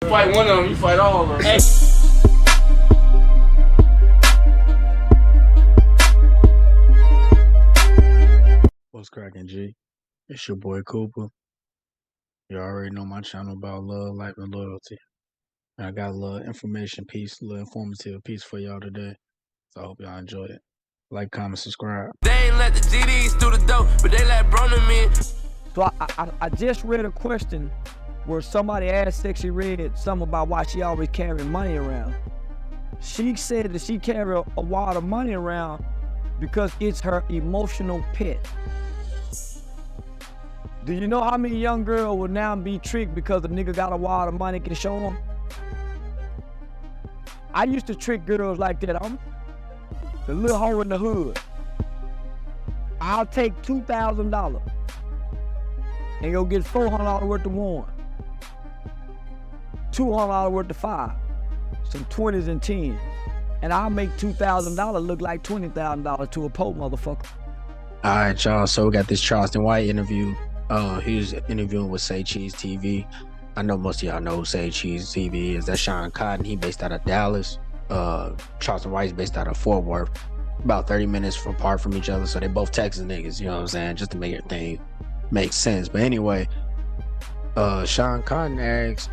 Fight one of them, you fight all of them. Hey. What's cracking, G? It's your boy Cooper. You already know my channel about love, life, and loyalty. And I got a little information piece, a little informative piece for y'all today. So I hope y'all enjoy it. Like, comment, subscribe. They ain't let the GDs through the door, but they let Broner in. So I just read a question where somebody asked Sexyy Red something about why she always carrying money around. She said that she carry a wad of money around because it's her emotional pet. Do you know how many young girls will now be tricked because a nigga got a wad of money can show them? I used to trick girls like that. I'm the little hoe in the hood. I'll take $2,000 and go get $400 worth of one, $200 worth of five, some 20s and 10s, and I'll make $2,000 look like $20,000 to a poor motherfucker. All right, y'all. So we got this Charleston White interview. He was interviewing with Sexyy TV. I know most of y'all know who Sexyy TV is. That's Shawn Cotton. He based out of Dallas. Charleston White is based out of Fort Worth. About 30 minutes apart from each other. So they both Texas niggas, you know what I'm saying? Just to make everything make sense. But anyway, Shawn Cotton asked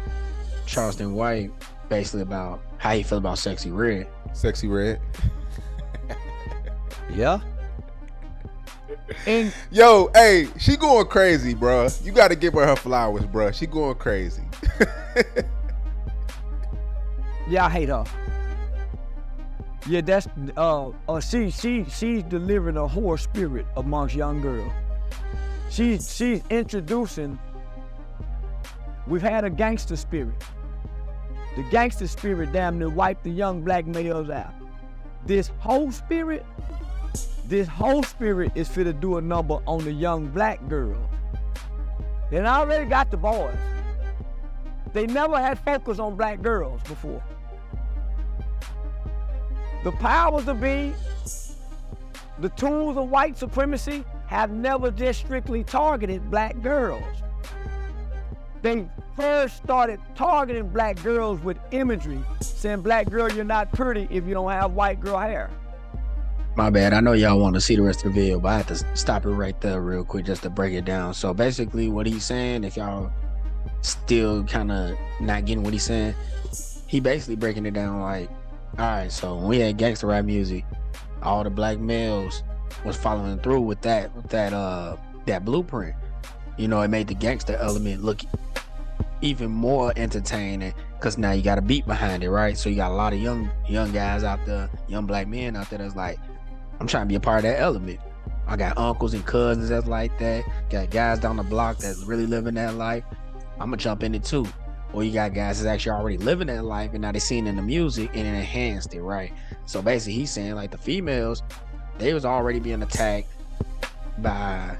Charleston White basically about how he feel about Sexyy Red. Sexyy Red. Yeah. And yo, hey, she going crazy, bro. You got to give her flowers, bro. She going crazy. yeah, I hate her. Yeah, that's she's delivering a whore spirit amongst young girls. She's introducing. We've had a gangster spirit. The gangster spirit damn near wiped the young black males out. This whole spirit is fit to do a number on the young black girls. And I already got the boys. They never had focus on black girls before. The powers that be, the tools of white supremacy have never just strictly targeted black girls. They first started targeting black girls with imagery, saying, black girl, you're not pretty if you don't have white girl hair. My bad. I know y'all want to see the rest of the video, but I have to stop it right there real quick just to break it down. So basically what he's saying, if y'all still kind of not getting what he's saying, he basically breaking it down like, all right, so when we had gangster rap music, all the black males was following through with that blueprint. You know, it made the gangster element look even more entertaining because now you got a beat behind it, right? So you got a lot of young guys out there, young black men out there that's like, I'm trying to be a part of that element. I got uncles and cousins that's like that. Got guys down the block that's really living that life. I'm gonna jump in it too. Or you got guys that's actually already living that life and now they seen in the music and it enhanced it, right? So basically he's saying like the females, they was already being attacked by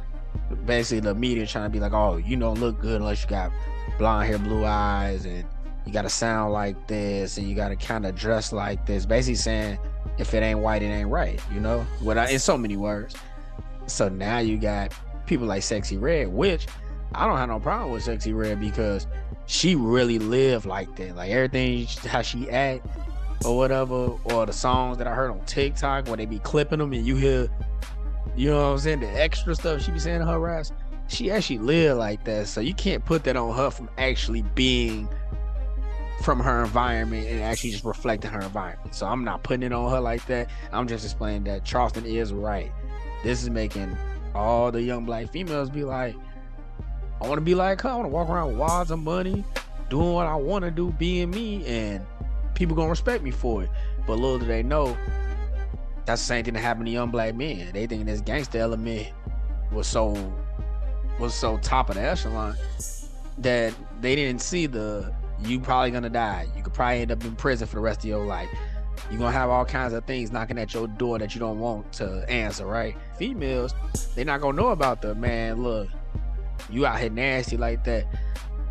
basically the media trying to be like, oh, you don't look good unless you got blonde hair, blue eyes, and you gotta sound like this and you gotta kind of dress like this. Basically saying if it ain't white, it ain't right, you know? In so many words. So now you got people like Sexyy Red, which I don't have no problem with Sexyy Red because she really lived like that. Like everything, how she act or whatever, or the songs that I heard on TikTok where they be clipping them and you hear, you know what I'm saying, the extra stuff she be saying in her raps, she actually lived like that. So you can't put that on her from actually being from her environment and actually just reflecting her environment. So I'm not putting it on her like that. I'm just explaining that Charleston is right. This is making all the young black females be like, I want to be like her. I want to walk around with wads of money, doing what I want to do, being me, and people gonna respect me for it. But little do they know, that's the same thing that happened to young black men. They think this gangster element was so top of the echelon that they didn't see you probably gonna die. You could probably end up in prison for the rest of your life. You're gonna have all kinds of things knocking at your door that you don't want to answer, right? Females, they're not gonna know about the, man, look, you out here nasty like that,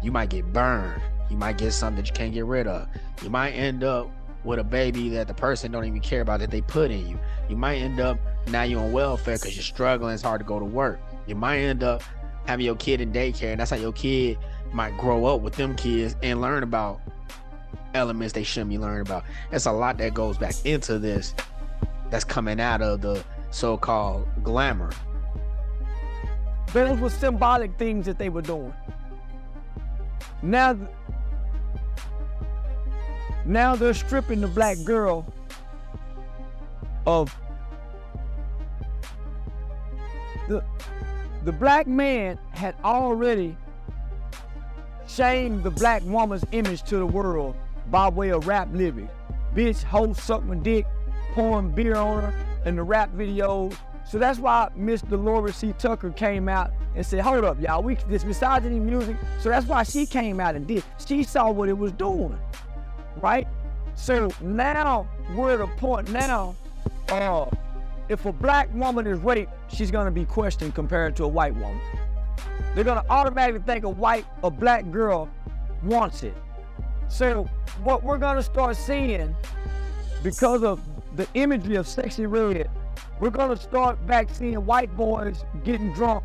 you might get burned. You might get something that you can't get rid of. You might end up with a baby that the person don't even care about that they put in you. You might end up, now you're on welfare because you're struggling, it's hard to go to work. You might end up having your kid in daycare, and that's how your kid might grow up with them kids and learn about elements they shouldn't be learning about. It's a lot that goes back into this that's coming out of the so-called glamour. Those were symbolic things that they were doing. Now they're stripping the black girl of the black man had already shamed the black woman's image to the world by way of rap lyrics. Bitch, hoe, suck my dick, pouring beer on her in the rap videos. So that's why Miss Dolores C. Tucker came out and said, hold up, y'all, this misogyny music. So that's why she came out and did. She saw what it was doing, right? So now we're at a point now, if a black woman is raped, she's gonna be questioned compared to a white woman. They're gonna automatically think a black girl wants it. So what we're gonna start seeing, because of the imagery of Sexyy Red, we're gonna start back seeing white boys getting drunk,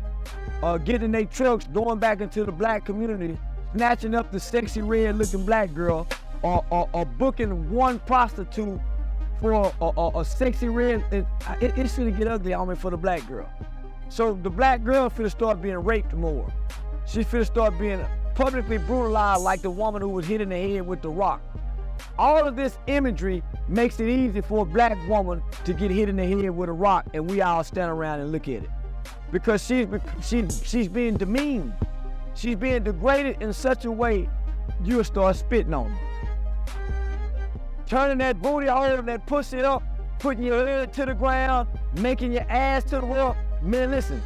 getting their trucks, going back into the black community, snatching up the Sexyy Red looking black girl, or booking one prostitute for a Sexyy Red. It's gonna get ugly on me for the black girl. So the black girl finna start being raped more. She finna start being publicly brutalized like the woman who was hit in the head with the rock. All of this imagery makes it easy for a black woman to get hit in the head with a rock, and we all stand around and look at it. Because she's being demeaned. She's being degraded in such a way, you'll start spitting on her. Turning that booty over, that pussy up, putting your head to the ground, making your ass to the wall. Man, listen,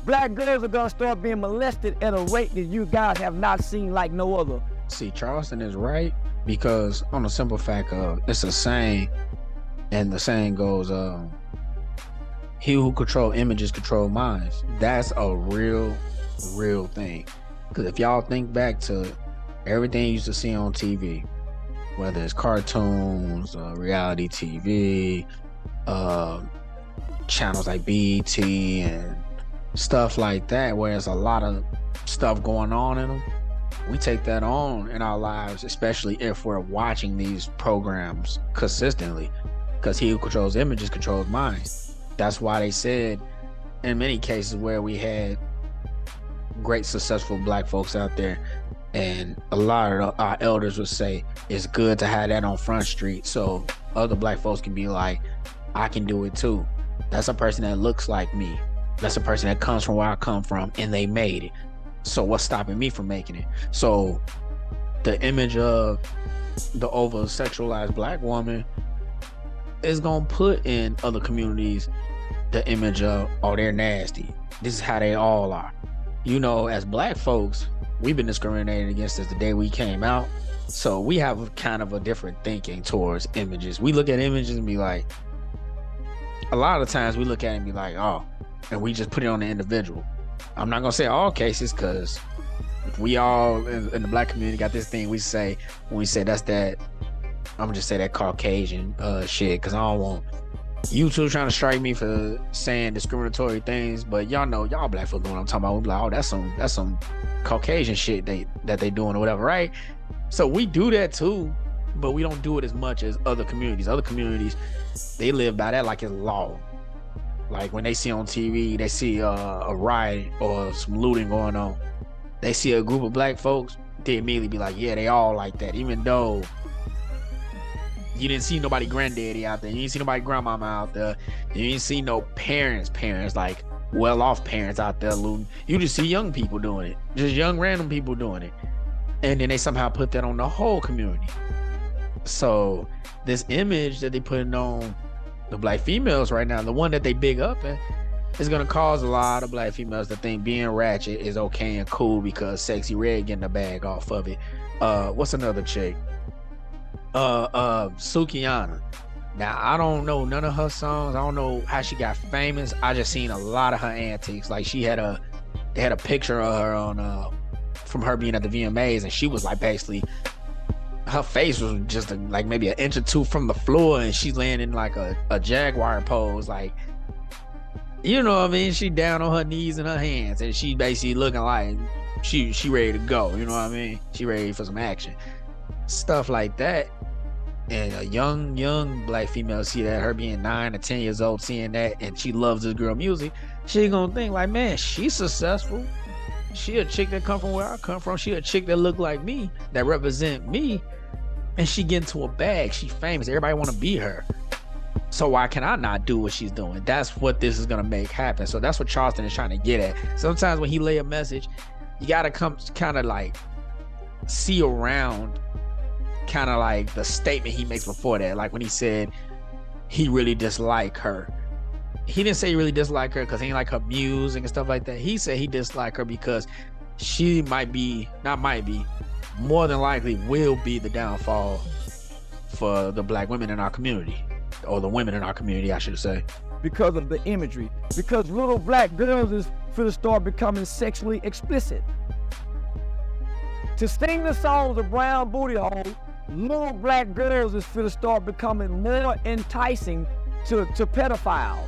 black girls are gonna start being molested at a rate that you guys have not seen like no other. See, Charleston is right, because on the simple fact of, it's a saying, and the saying goes, he who control images control minds. That's a real thing. Because if y'all think back to everything you used to see on TV, whether it's cartoons, reality TV, channels like BET and stuff like that, where there's a lot of stuff going on in them, we take that on in our lives, especially if we're watching these programs consistently, because he who controls images controls minds. That's why they said in many cases where we had great successful black folks out there, and a lot of our elders would say it's good to have that on Front Street so other black folks can be like, I can do it too. That's a person that looks like me. That's a person that comes from where I come from, and they made it. So what's stopping me from making it? So the image of the over-sexualized black woman is gonna put in other communities the image of, oh, they're nasty. This is how they all are. You know, as black folks, we've been discriminated against since the day we came out. So we have kind of a different thinking towards images. We look at images and be like, a lot of times we look at it and be like, oh, and we just put it on the individual. I'm not gonna say all cases, because we all in the black community got this thing we say when we say that's that, I'm gonna just say that Caucasian shit, because I don't want YouTube trying to strike me for saying discriminatory things, but y'all know, y'all black folks know what I'm talking about. We be like, oh, that's some Caucasian shit that they doing or whatever, right? So we do that too, but we don't do it as much as other communities. Other communities, they live by that like it's law. Like when they see on TV, they see a riot or some looting going on, they see a group of black folks, they immediately be like, yeah, they all like that, even though you didn't see nobody granddaddy out there, you didn't see nobody grandmama out there, you didn't see no parents like well-off parents out there looting. You just see young people doing it, just young random people doing it, and then they somehow put that on the whole community. So this image that they putting on the black females right now, the one that they big up in, is gonna cause a lot of black females to think being ratchet is okay and cool because Sexyy Red getting a bag off of it. What's another chick? Sukiyana. Now I don't know none of her songs. I don't know how she got famous. I just seen a lot of her antics. Like they had a picture of her on from her being at the VMAs, and she was like basically, her face was just like maybe an inch or two from the floor, and she's laying in like a jaguar pose, like, you know what I mean? She down on her knees and her hands, and she basically looking like she ready to go, you know what I mean? She ready for some action. stuff like that, and a young black female see that, her being 9 or 10 years old, seeing that, and she loves this girl music, she gonna think like, man, she's successful. She a chick that come from where I come from. She a chick that look like me, that represent me, and she get into a bag. She famous. Everybody want to be her. So why can I not do what she's doing? That's what this is gonna make happen. So that's what Charleston is trying to get at. Sometimes when he lay a message, you gotta come kind of like see around kind of like the statement he makes before that. Like when he said he really disliked her. He didn't say he really disliked her because he didn't like her music and stuff like that. He said he disliked her because she might be, not might be, more than likely will be the downfall for the black women in our community, or the women in our community, I should say. Because of the imagery. Because little black girls is finna start becoming sexually explicit. To sing the songs of Brown Booty Hole, little black girls is finna start becoming more enticing to pedophiles.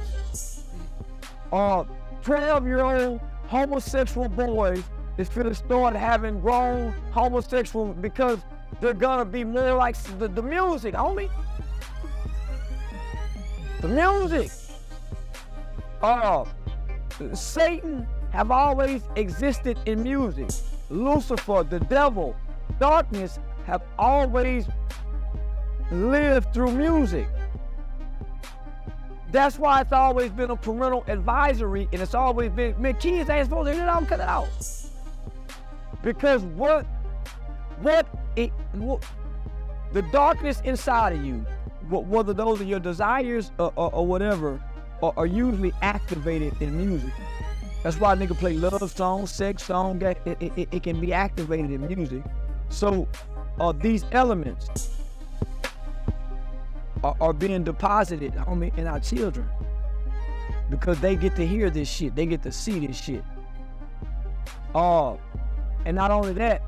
12-year-old homosexual boys is finna start having grown homosexual because they're gonna be more like the music, homie. The music. Satan have always existed in music. Lucifer, the devil, darkness have always lived through music. That's why it's always been a parental advisory, and it's always been, man, kids ain't supposed to hear it out, cut it out. Because what the darkness inside of you, whether those are your desires or whatever, are usually activated in music. That's why a nigga play love songs, sex songs, it can be activated in music. So these elements are being deposited, homie, in our children, because they get to hear this shit, they get to see this shit. And not only that,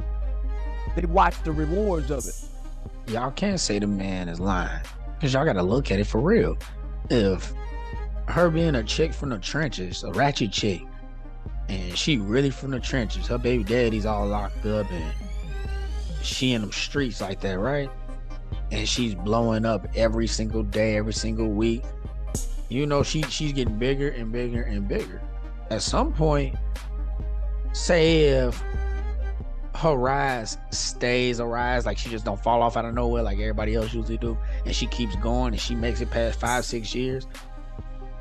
they watch the rewards of it. Y'all can't say the man is lying, because y'all gotta look at it for real. If her being a chick from the trenches, a ratchet chick, and she really from the trenches, her baby daddy's all locked up, and she in them streets like that, right? And she's blowing up every single day, every single week. You know, she's getting bigger and bigger and bigger. At some point, say if her rise stays a rise, like she just don't fall off out of nowhere like everybody else usually do, and she keeps going and she makes it past 5-6 years,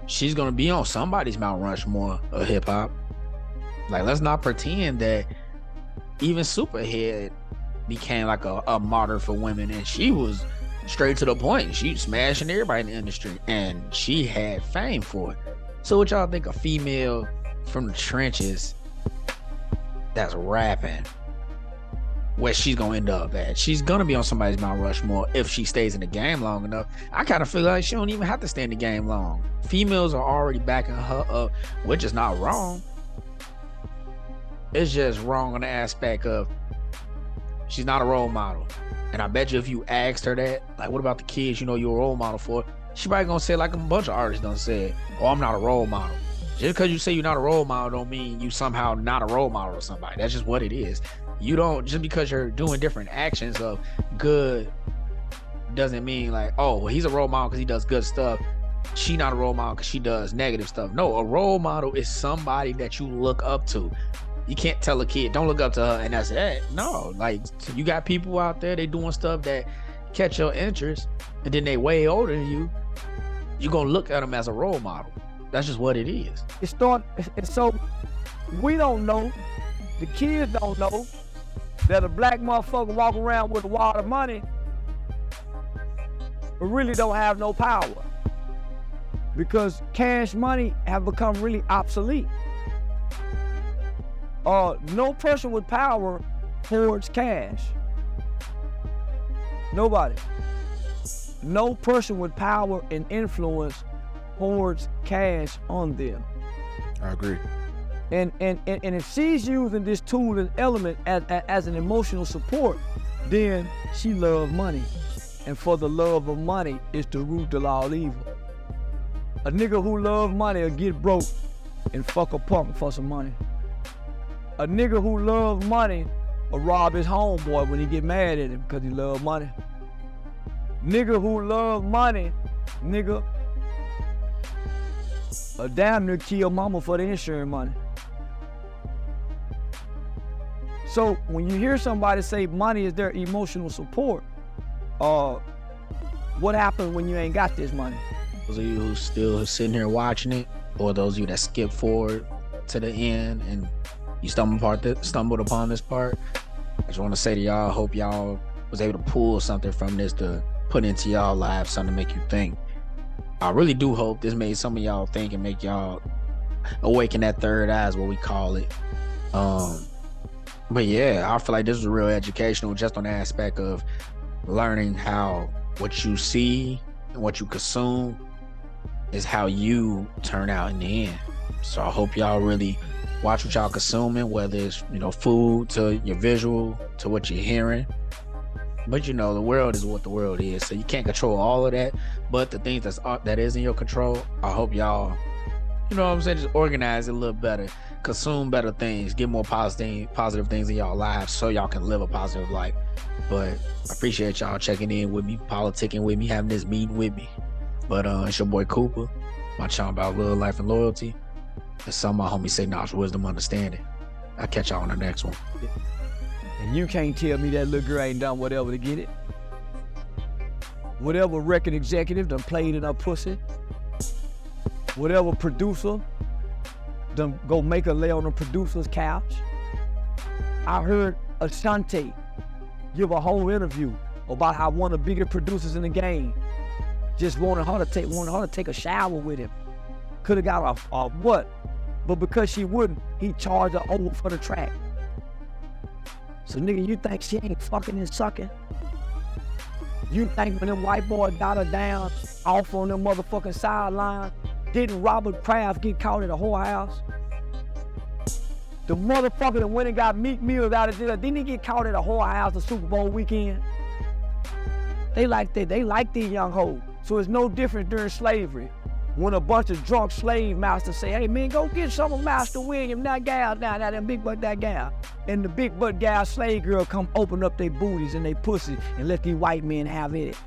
she's gonna be on somebody's Mount Rushmore of hip-hop. Like, let's not pretend that even Superhead became like a martyr for women, and she was straight to the point. She smashing everybody in the industry, and she had fame for it. So what y'all think a female from the trenches that's rapping, where she's gonna end up at? She's gonna be on somebody's Mount Rushmore if she stays in the game long enough. I kind of feel like she don't even have to stay in the game long. Females are already backing her up, which is not wrong. It's just wrong on the aspect of she's not a role model. And I bet you if you asked her that, like, what about the kids you know you're a role model for, she probably gonna say, like a bunch of artists done said, oh, I'm not a role model. Just because you say you're not a role model don't mean you somehow not a role model or somebody. That's just what it is. You don't, just because you're doing different actions of good doesn't mean like, oh, well, he's a role model because he does good stuff. She not a role model because she does negative stuff. No, a role model is somebody that you look up to. You can't tell a kid, don't look up to her and that's it. No, like, you got people out there, they doing stuff that catch your interest, and then they way older than you. You're gonna look at them as a role model. That's just what it is. So we don't know, the kids don't know that a black motherfucker walk around with a wad of money but really don't have no power, because cash money have become really obsolete. No person with power hoards cash. Nobody. No person with power and influence hoards cash on them. I agree. And if she's using this tool and element as an emotional support, then she loves money. And for the love of money is the root of all evil. A nigga who love money will get broke and fuck a punk for some money. A nigga who love money or rob his homeboy when he get mad at him because he love money. Nigga who love money, nigga, damn near kill mama for the insurance money. So when you hear somebody say money is their emotional support, what happens when you ain't got this money? Those of you who still sitting here watching it, or those of you that skip forward to the end and you stumbled upon this part, I just want to say to y'all, I hope y'all was able to pull something from this to put into y'all lives, something to make you think. I really do hope this made some of y'all think and make y'all awaken that third eye is what we call it. But yeah, I feel like this was real educational just on the aspect of learning how what you see and what you consume is how you turn out in the end. So I hope y'all really watch what y'all consuming, whether it's, you know, food to your visual to what you're hearing. But you know, the world is what the world is, so you can't control all of that. But the things that is in your control, I hope y'all, you know what I'm saying, just organize it a little better, consume better things, get more positive things in y'all lives so y'all can live a positive life. But I appreciate y'all checking in with me, politicking with me, having this meeting with me. But it's your boy Cooper, my channel about love, life, and loyalty. And some of my homies say knowledge, wisdom, understanding. I'll catch y'all on the next one. And you can't tell me that little girl ain't done whatever to get it. Whatever record executive done played in her pussy. Whatever producer done go make her lay on the producer's couch. I heard Ashanti give a whole interview about how one of the biggest producers in the game just wanted her to take a shower with him. Could have got a what? But because she wouldn't, he charged her over for the track. So nigga, you think she ain't fucking and sucking? You think when them white boys got her down off on them motherfucking sideline, didn't Robert Kraft get caught at a whorehouse? The motherfucker that went and got Meek Mills out of jail, didn't he get caught at a whorehouse the Super Bowl weekend? They like that. They like these young hoes. So it's no different during slavery. When a bunch of drunk slave masters say, hey man, go get some of Master William, that gal, now that big butt, that gal. And the big butt gal slave girl come open up their booties and they pussy and let these white men have it.